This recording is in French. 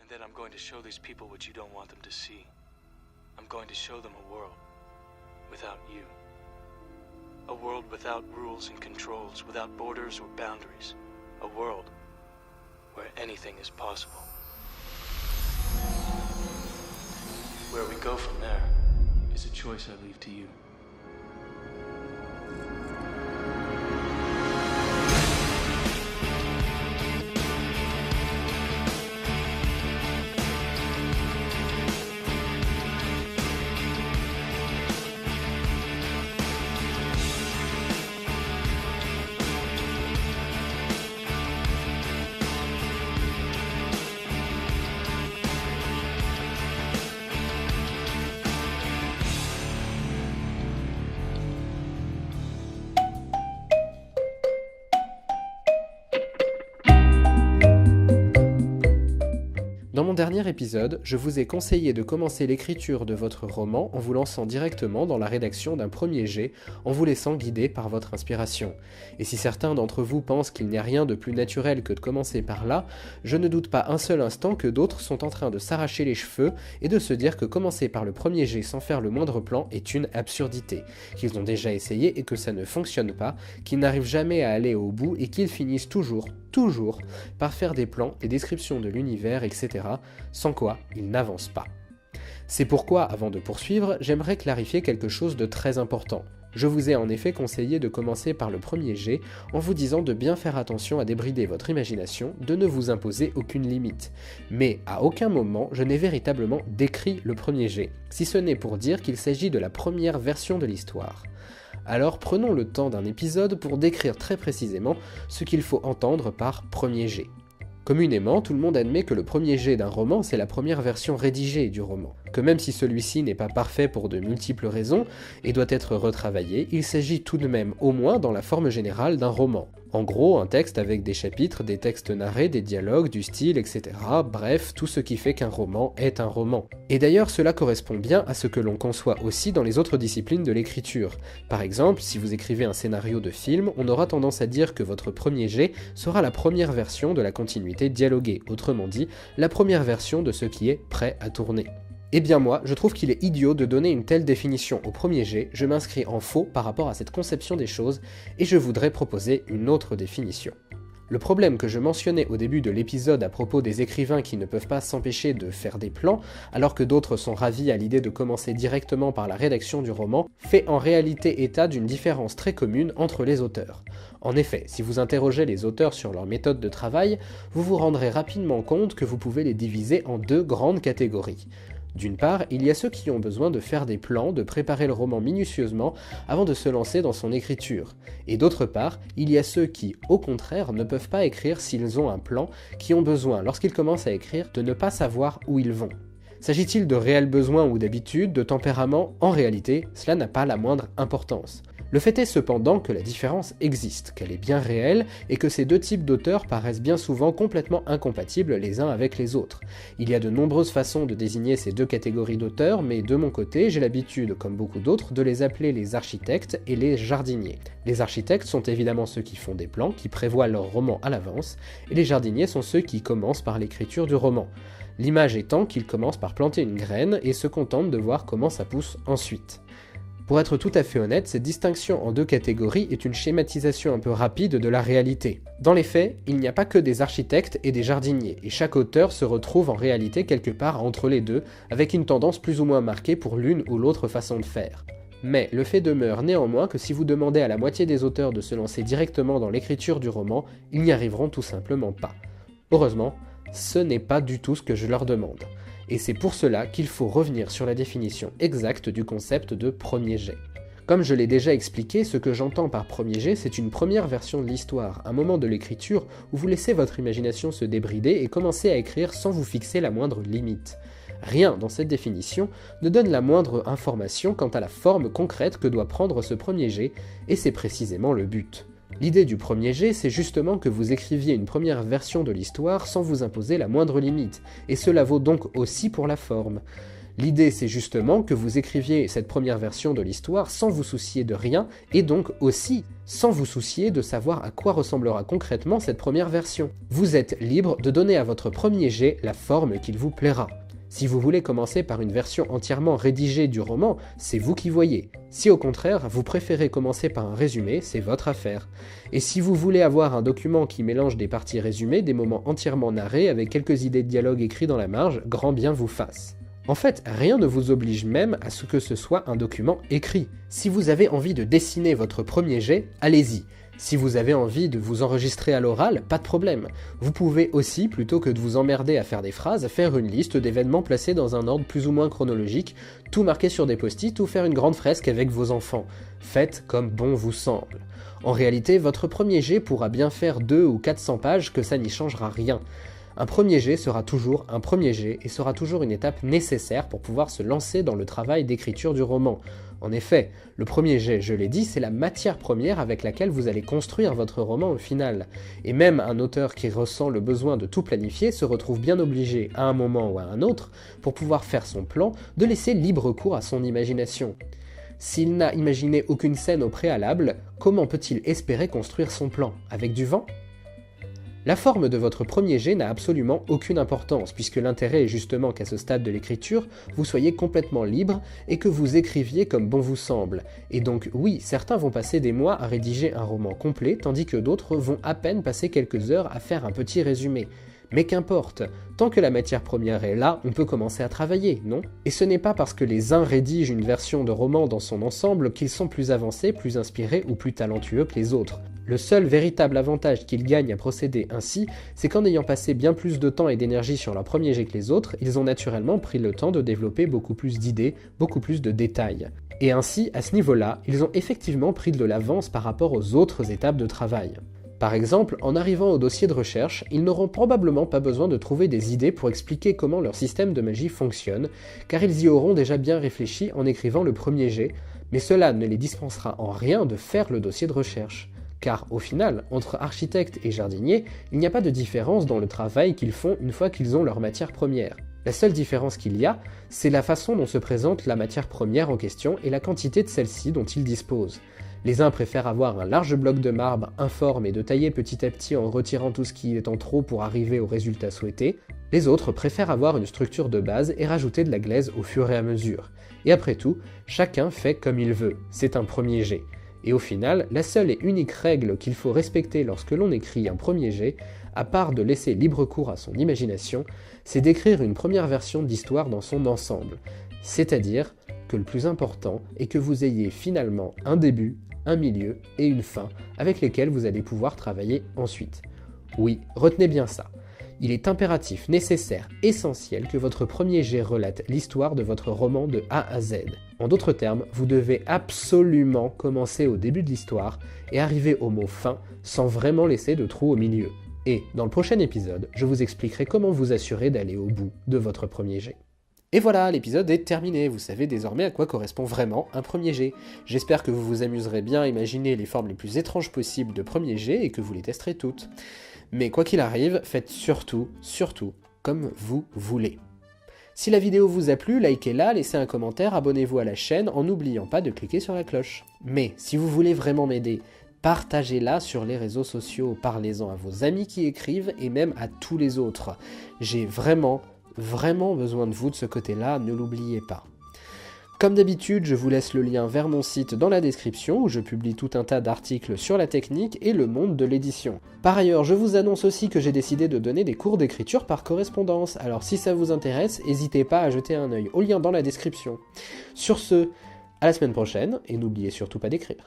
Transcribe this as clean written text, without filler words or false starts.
And then I'm going to show these people what you don't want them to see. I'm going to show them a world without you. A world without rules and controls, without borders or boundaries. A world where anything is possible. Where we go from there is a choice I leave to you. Dans mon dernier épisode, je vous ai conseillé de commencer l'écriture de votre roman en vous lançant directement dans la rédaction d'un premier jet, en vous laissant guider par votre inspiration. Et si certains d'entre vous pensent qu'il n'y a rien de plus naturel que de commencer par là, je ne doute pas un seul instant que d'autres sont en train de s'arracher les cheveux et de se dire que commencer par le premier jet sans faire le moindre plan est une absurdité, qu'ils ont déjà essayé et que ça ne fonctionne pas, qu'ils n'arrivent jamais à aller au bout et qu'ils finissent toujours par faire des plans, des descriptions de l'univers, etc., sans quoi ils n'avancent pas. C'est pourquoi, avant de poursuivre, j'aimerais clarifier quelque chose de très important. Je vous ai en effet conseillé de commencer par le premier jet en vous disant de bien faire attention à débrider votre imagination, de ne vous imposer aucune limite. Mais à aucun moment je n'ai véritablement décrit le premier jet, si ce n'est pour dire qu'il s'agit de la première version de l'histoire. Alors prenons le temps d'un épisode pour décrire très précisément ce qu'il faut entendre par premier jet. Communément, tout le monde admet que le premier jet d'un roman, c'est la première version rédigée du roman. Que même si celui-ci n'est pas parfait pour de multiples raisons et doit être retravaillé, il s'agit tout de même au moins dans la forme générale d'un roman. En gros, un texte avec des chapitres, des textes narrés, des dialogues, du style, etc. Bref, tout ce qui fait qu'un roman est un roman. Et d'ailleurs, cela correspond bien à ce que l'on conçoit aussi dans les autres disciplines de l'écriture. Par exemple, si vous écrivez un scénario de film, on aura tendance à dire que votre premier jet sera la première version de la continuité dialoguée, autrement dit, la première version de ce qui est prêt à tourner. Eh bien moi, je trouve qu'il est idiot de donner une telle définition au premier jet, je m'inscris en faux par rapport à cette conception des choses, et je voudrais proposer une autre définition. Le problème que je mentionnais au début de l'épisode à propos des écrivains qui ne peuvent pas s'empêcher de faire des plans, alors que d'autres sont ravis à l'idée de commencer directement par la rédaction du roman, fait en réalité état d'une différence très commune entre les auteurs. En effet, si vous interrogez les auteurs sur leur méthode de travail, vous vous rendrez rapidement compte que vous pouvez les diviser en deux grandes catégories. D'une part, il y a ceux qui ont besoin de faire des plans, de préparer le roman minutieusement avant de se lancer dans son écriture. Et d'autre part, il y a ceux qui, au contraire, ne peuvent pas écrire s'ils ont un plan, qui ont besoin, lorsqu'ils commencent à écrire, de ne pas savoir où ils vont. S'agit-il de réels besoins ou d'habitudes, de tempérament ? En réalité, cela n'a pas la moindre importance. Le fait est cependant que la différence existe, qu'elle est bien réelle et que ces deux types d'auteurs paraissent bien souvent complètement incompatibles les uns avec les autres. Il y a de nombreuses façons de désigner ces deux catégories d'auteurs, mais de mon côté, j'ai l'habitude, comme beaucoup d'autres, de les appeler les architectes et les jardiniers. Les architectes sont évidemment ceux qui font des plans, qui prévoient leur roman à l'avance, et les jardiniers sont ceux qui commencent par l'écriture du roman. L'image étant qu'ils commencent par planter une graine et se contentent de voir comment ça pousse ensuite. Pour être tout à fait honnête, cette distinction en deux catégories est une schématisation un peu rapide de la réalité. Dans les faits, il n'y a pas que des architectes et des jardiniers, et chaque auteur se retrouve en réalité quelque part entre les deux, avec une tendance plus ou moins marquée pour l'une ou l'autre façon de faire. Mais le fait demeure néanmoins que si vous demandez à la moitié des auteurs de se lancer directement dans l'écriture du roman, ils n'y arriveront tout simplement pas. Heureusement, ce n'est pas du tout ce que je leur demande. Et c'est pour cela qu'il faut revenir sur la définition exacte du concept de premier jet. Comme je l'ai déjà expliqué, ce que j'entends par premier jet, c'est une première version de l'histoire, un moment de l'écriture où vous laissez votre imagination se débrider et commencez à écrire sans vous fixer la moindre limite. Rien dans cette définition ne donne la moindre information quant à la forme concrète que doit prendre ce premier jet, et c'est précisément le but. L'idée du premier jet, c'est justement que vous écriviez une première version de l'histoire sans vous imposer la moindre limite, et cela vaut donc aussi pour la forme. L'idée, c'est justement que vous écriviez cette première version de l'histoire sans vous soucier de rien, et donc aussi sans vous soucier de savoir à quoi ressemblera concrètement cette première version. Vous êtes libre de donner à votre premier jet la forme qu'il vous plaira. Si vous voulez commencer par une version entièrement rédigée du roman, c'est vous qui voyez. Si au contraire, vous préférez commencer par un résumé, c'est votre affaire. Et si vous voulez avoir un document qui mélange des parties résumées, des moments entièrement narrés avec quelques idées de dialogue écrits dans la marge, grand bien vous fasse. En fait, rien ne vous oblige même à ce que ce soit un document écrit. Si vous avez envie de dessiner votre premier jet, allez-y. Si vous avez envie de vous enregistrer à l'oral, pas de problème. Vous pouvez aussi, plutôt que de vous emmerder à faire des phrases, faire une liste d'événements placés dans un ordre plus ou moins chronologique, tout marqué sur des post-it ou faire une grande fresque avec vos enfants. Faites comme bon vous semble. En réalité, votre premier jet pourra bien faire 200 ou 400 pages que ça n'y changera rien. Un premier jet sera toujours un premier jet et sera toujours une étape nécessaire pour pouvoir se lancer dans le travail d'écriture du roman. En effet, le premier jet, je l'ai dit, c'est la matière première avec laquelle vous allez construire votre roman au final. Et même un auteur qui ressent le besoin de tout planifier se retrouve bien obligé, à un moment ou à un autre, pour pouvoir faire son plan, de laisser libre cours à son imagination. S'il n'a imaginé aucune scène au préalable, comment peut-il espérer construire son plan? Avec du vent ? La forme de votre premier jet n'a absolument aucune importance, puisque l'intérêt est justement qu'à ce stade de l'écriture, vous soyez complètement libre et que vous écriviez comme bon vous semble. Et donc oui, certains vont passer des mois à rédiger un roman complet, tandis que d'autres vont à peine passer quelques heures à faire un petit résumé. Mais qu'importe, tant que la matière première est là, on peut commencer à travailler, non? Et ce n'est pas parce que les uns rédigent une version de roman dans son ensemble qu'ils sont plus avancés, plus inspirés ou plus talentueux que les autres. Le seul véritable avantage qu'ils gagnent à procéder ainsi, c'est qu'en ayant passé bien plus de temps et d'énergie sur leur premier jet que les autres, ils ont naturellement pris le temps de développer beaucoup plus d'idées, beaucoup plus de détails. Et ainsi, à ce niveau-là, ils ont effectivement pris de l'avance par rapport aux autres étapes de travail. Par exemple, en arrivant au dossier de recherche, ils n'auront probablement pas besoin de trouver des idées pour expliquer comment leur système de magie fonctionne, car ils y auront déjà bien réfléchi en écrivant le premier jet, mais cela ne les dispensera en rien de faire le dossier de recherche. Car au final, entre architectes et jardiniers, il n'y a pas de différence dans le travail qu'ils font une fois qu'ils ont leur matière première. La seule différence qu'il y a, c'est la façon dont se présente la matière première en question et la quantité de celle-ci dont ils disposent. Les uns préfèrent avoir un large bloc de marbre informe et de tailler petit à petit en retirant tout ce qui est en trop pour arriver au résultat souhaité. Les autres préfèrent avoir une structure de base et rajouter de la glaise au fur et à mesure. Et après tout, chacun fait comme il veut, c'est un premier jet. Et au final, la seule et unique règle qu'il faut respecter lorsque l'on écrit un premier jet, à part de laisser libre cours à son imagination, c'est d'écrire une première version d'histoire dans son ensemble. C'est-à-dire que le plus important est que vous ayez finalement un début, un milieu et une fin avec lesquels vous allez pouvoir travailler ensuite. Oui, retenez bien ça. Il est impératif, nécessaire, essentiel que votre premier jet relate l'histoire de votre roman de A à Z. En d'autres termes, vous devez absolument commencer au début de l'histoire et arriver au mot fin sans vraiment laisser de trou au milieu. Et dans le prochain épisode, je vous expliquerai comment vous assurer d'aller au bout de votre premier jet. Et voilà, l'épisode est terminé, vous savez désormais à quoi correspond vraiment un premier jet. J'espère que vous vous amuserez bien à imaginer les formes les plus étranges possibles de premier jet et que vous les testerez toutes. Mais quoi qu'il arrive, faites surtout comme vous voulez. Si la vidéo vous a plu, likez-la, laissez un commentaire, abonnez-vous à la chaîne en n'oubliant pas de cliquer sur la cloche. Mais si vous voulez vraiment m'aider, partagez-la sur les réseaux sociaux, parlez-en à vos amis qui écrivent et même à tous les autres. J'ai vraiment besoin de vous de ce côté-là, ne l'oubliez pas. Comme d'habitude, je vous laisse le lien vers mon site dans la description où je publie tout un tas d'articles sur la technique et le monde de l'édition. Par ailleurs, je vous annonce aussi que j'ai décidé de donner des cours d'écriture par correspondance, alors si ça vous intéresse, n'hésitez pas à jeter un œil au lien dans la description. Sur ce, à la semaine prochaine et n'oubliez surtout pas d'écrire.